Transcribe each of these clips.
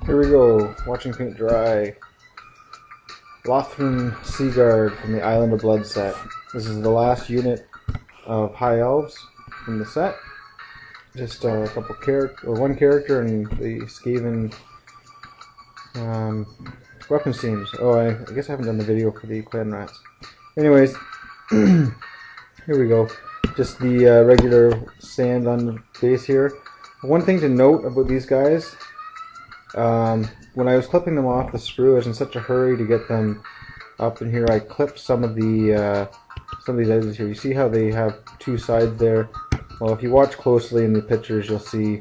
Here we go, watching paint dry. Lothran Seaguard from the Island of Blood set. This is the last unit of High Elves from the set. Just a couple one character and the Skaven weapons teams. Oh, I guess I haven't done the video for the clan rats. Anyways, here we go. Just the regular sand on the base here. One thing to note about these guys, when I was clipping them off the sprue, I was in such a hurry to get them up in here. I clipped some of these edges here. You see how they have two sides there? Well, if you watch closely in the pictures, you'll see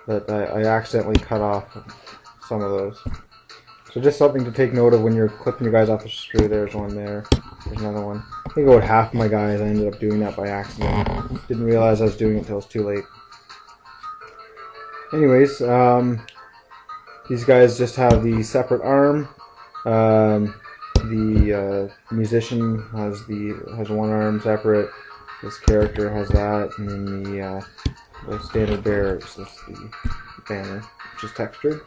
that I accidentally cut off some of those. So just something to take note of when you're clipping your guys off the sprue. There's one there. There's another one. I think about half my guys I ended up doing that by accident. Didn't realize I was doing it until it was too late. Anyways, these guys just have the separate arm. The musician has one arm separate. This character has that, and then the standard bearer is just the banner, which is textured.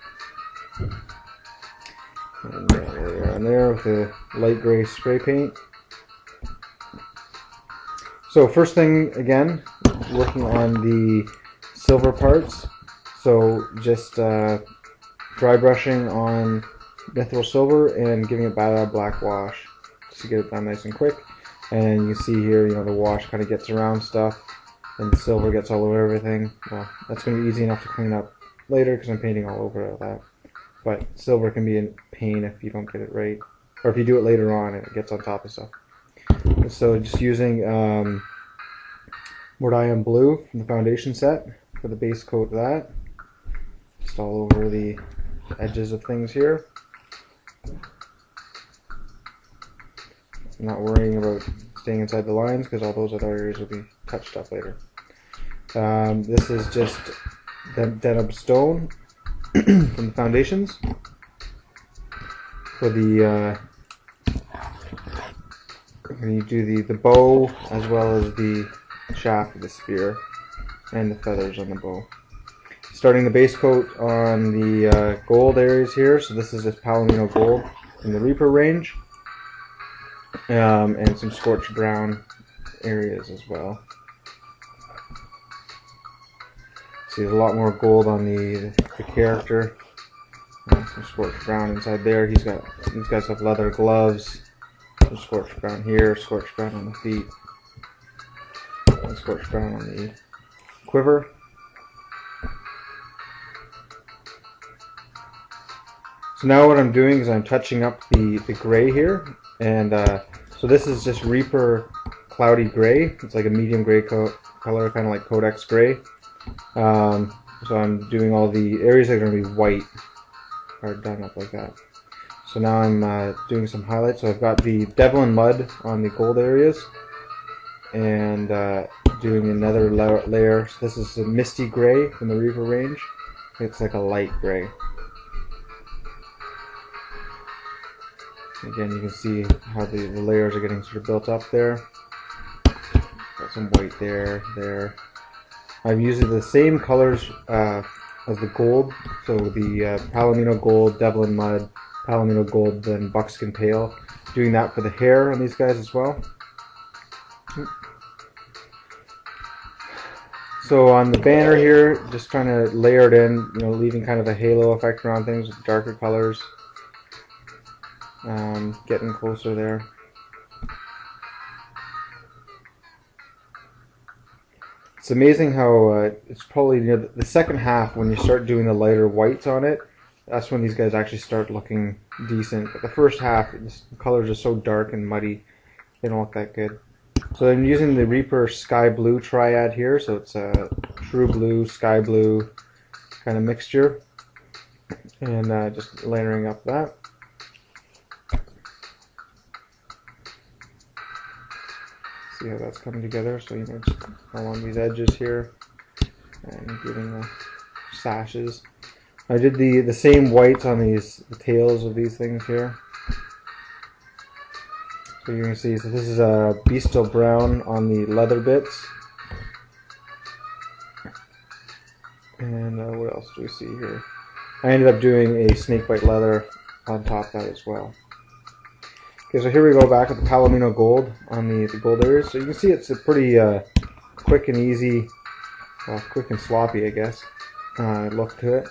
And there they are on there with the light gray spray paint. So first thing, again, working on the silver parts. So just dry brushing on mithril silver and giving it bad black wash just to get it done nice and quick. And you see here, the wash kind of gets around stuff and the silver gets all over everything. Well, that's going to be easy enough to clean up later because I'm painting all over that. But silver can be a pain if you don't get it right, or if you do it later on and it gets on top of stuff. So just using Warhammer Blue from the Foundation set for the base coat of that. Just all over the edges of things here. I'm not worrying about staying inside the lines because all those other areas will be touched up later. This is just Deneb Stone from the Foundations for the when you do the bow as well as the shaft of the spear and the feathers on the bow. Starting the base coat on the gold areas here. So this is just Palomino Gold in the Reaper range, and some scorched brown areas as well. See, there's a lot more gold on the character. Some scorched brown inside there. These guys have leather gloves. Some scorched brown here, scorched brown on the feet, and scorched brown on the quiver. So now what I'm doing is I'm touching up the gray here, and so this is just Reaper Cloudy Gray. It's like a medium gray color, kind of like Codex Gray. So I'm doing all the areas that are going to be white are done up like that. So now I'm doing some highlights. So I've got the Devlin Mud on the gold areas, and doing another layer. So this is a Misty Gray from the Reaper range. It's like a light gray. Again, you can see how the layers are getting sort of built up there. Got some white there. I'm using the same colors as the gold, so the Palomino Gold, Devlin Mud, Palomino Gold, then Buckskin Pale. Doing that for the hair on these guys as well. So on the banner here, just trying to layer it in, leaving kind of a halo effect around things with darker colors. Getting closer there. It's amazing how it's probably near the second half when you start doing the lighter whites on it. That's when these guys actually start looking decent. But the first half, the colors are so dark and muddy, they don't look that good. So I'm using the Reaper Sky Blue triad here. So it's a true blue, sky blue kind of mixture, and just layering up that. See how that's coming together. So just along these edges here and giving the sashes. I did the same whites on the tails of these things here. So you can see, so this is a Bestial Brown on the leather bits. And what else do we see here? I ended up doing a snakebite leather on top of that as well. Okay, so here we go back with the Palomino Gold on the gold areas. So you can see it's a pretty quick and easy, well, quick and sloppy, I guess, look to it.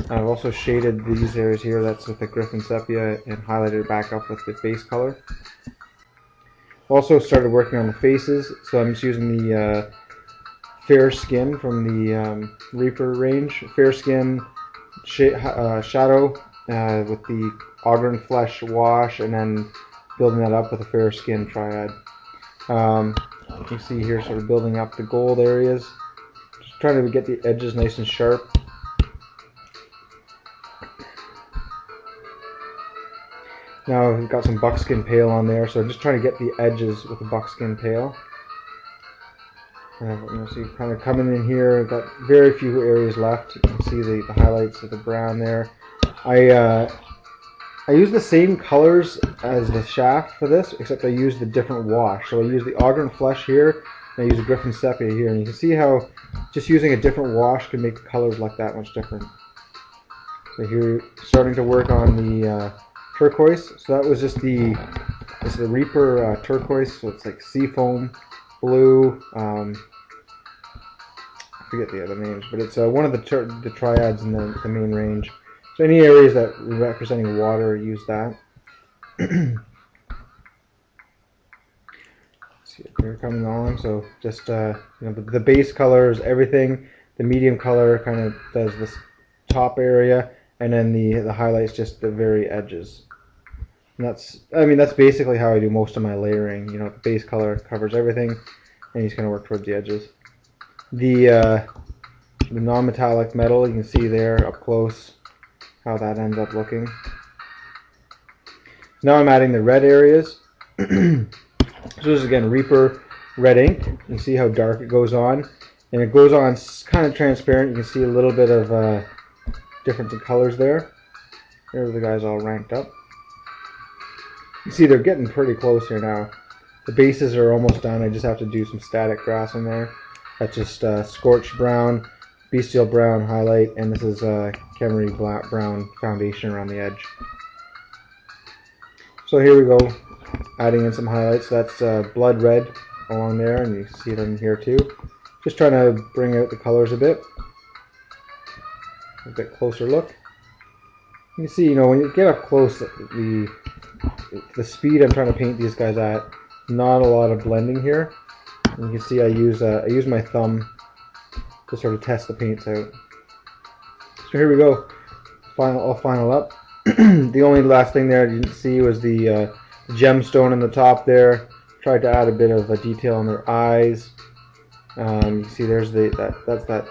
I've also shaded these areas here, that's with the Griffin Sepia, and highlighted it back up with the base color. Also started working on the faces, so I'm just using the Fair Skin from the Reaper range. Fair Skin shadow with the Ogren Flesh wash, and then building that up with a Fair Skin triad. You can see here sort of building up the gold areas. Just trying to get the edges nice and sharp. Now we've got some buckskin pale on there, so I'm just trying to get the edges with the buckskin pale. So you're kind of coming in here, I've got very few areas left. You can see the highlights of the brown there. I use the same colors as the shaft for this, except I use the different wash. So I use the Ogren Flesh here, and I use the Griffin Sepia here. And you can see how just using a different wash can make the colors look that much different. So here, starting to work on the turquoise. So that was just this is the Reaper turquoise. So it's like seafoam blue. I forget the other names, but it's one of the triads in the main range. So any areas that are representing water, use that. See if they're coming on. So just you know, the base colors, everything. The medium color kind of does this top area, and then the highlights just the very edges. And that's basically how I do most of my layering. You know, the base color covers everything, and you just kind of work towards the edges. The non-metallic metal, you can see there up close how that ends up looking. Now I'm adding the red areas. So this is again Reaper red ink. You can see how dark it goes on, and it goes on kind of transparent. You can see a little bit of difference in colors there. There's the guys all ranked up. You see they're getting pretty close here now. The bases are almost done. I just have to do some static grass in there. That's just scorched brown, bestial brown highlight, and this is Kemery brown foundation around the edge. So here we go, adding in some highlights. That's blood red along there, and you see it in here too. Just trying to bring out the colors a bit closer look. You can see, you know, when you get up close, the speed I'm trying to paint these guys at, not a lot of blending here. And you can see I use my thumb to sort of test the paints out. So here we go, all final up. The only last thing there you didn't see was the gemstone in the top there. Tried to add a bit of a detail on their eyes. You can see there's that's that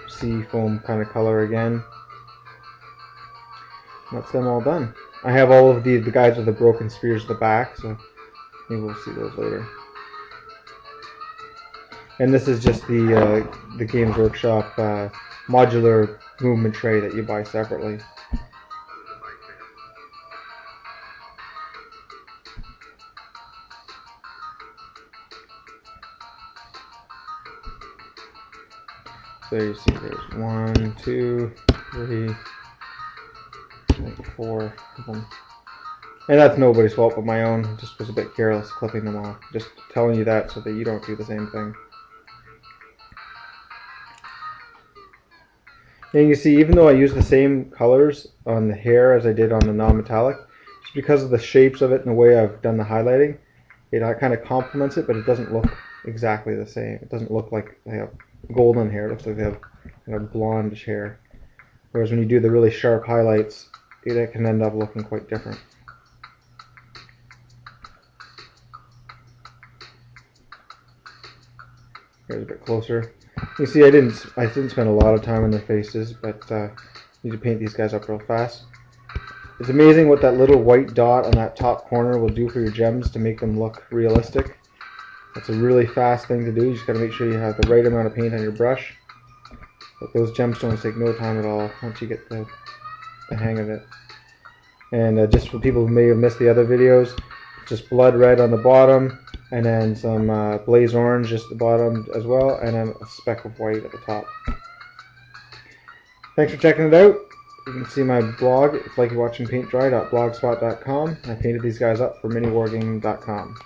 sea foam kind of color again. That's them all done. I have all of the guys with the broken spears at the back, so maybe we'll see those later. And this is just the Games Workshop modular movement tray that you buy separately. So you see there's 1, 2, 3, like 4 of them. And that's nobody's fault but my own. Just was a bit careless clipping them off. Just telling you that so that you don't do the same thing. And you see, even though I use the same colors on the hair as I did on the non-metallic, just because of the shapes of it and the way I've done the highlighting, it kind of complements it, but it doesn't look exactly the same. It doesn't look like they have golden hair. It looks like they have kind of blondish hair. Whereas when you do the really sharp highlights, it can end up looking quite different. Here's a bit closer. You see, I didn't spend a lot of time on their faces, but need to paint these guys up real fast. It's amazing what that little white dot on that top corner will do for your gems to make them look realistic. That's a really fast thing to do. You just got to make sure you have the right amount of paint on your brush. But those gemstones take no time at all once you get the hang of it. And just for people who may have missed the other videos, just blood red on the bottom, and then some blaze orange just at the bottom as well, and then a speck of white at the top. Thanks for checking it out. You can see my blog, if you like watching paint dry.blogspot.com. I painted these guys up for miniwargaming.com.